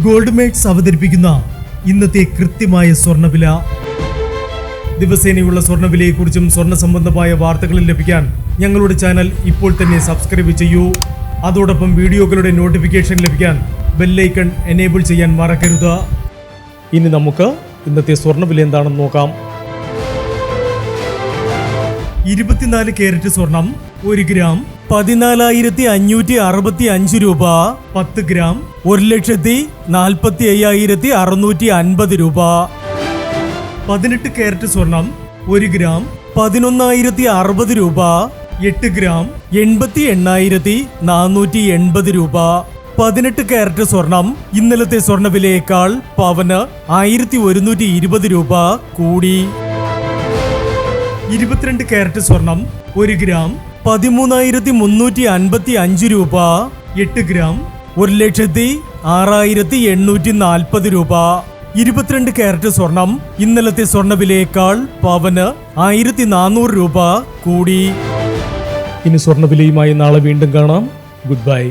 Gold makes അവതരിപ്പിക്കുന്ന ഇന്നത്തെ കൃത്യമായ സ്വർണ്ണവില. ദിവസേനയുള്ള സ്വർണ്ണവിലയെക്കുറിച്ചും സ്വർണ്ണ സംബന്ധമായ വാർത്തകളും ലഭിക്കാൻ ഞങ്ങളുടെ ചാനൽ ഇപ്പോൾ തന്നെ സബ്സ്ക്രൈബ് ചെയ്യൂ. അതോടൊപ്പം വീഡിയോകളുടെ നോട്ടിഫിക്കേഷൻ ലഭിക്കാൻ ബെല്ലൈക്കൺ എനേബിൾ ചെയ്യാൻ മറക്കരുത്. ഇനി നമുക്ക് ഇന്നത്തെ സ്വർണ്ണവില എന്താണെന്ന് നോക്കാം. 24 കാരറ്റ് സ്വർണം 1 ഗ്രാം 14,565 രൂപ. 10 ഗ്രാം 1,45,650 രൂപ. 18 കാരറ്റ് സ്വർണം 1 ഗ്രാം 11,060 രൂപ. 8 ഗ്രാം 88,480 രൂപ. 18 കാരറ്റ് സ്വർണം ഇന്നലത്തെ സ്വർണ്ണവിലയേക്കാൾ പവന് 1,120 രൂപ കൂടി. 22 കാരറ്റ് സ്വർണം 1 ഗ്രാം 13,355 രൂപ. 8 ഗ്രാം 1,06,840 രൂപ. 22 കാരറ്റ് സ്വർണം ഇന്നലത്തെ സ്വർണ്ണവിലയേക്കാൾ പവന് 1,400 രൂപ കൂടി. ഇനി സ്വർണ്ണവിലയുമായി നാളെ വീണ്ടും കാണാം. Good bye.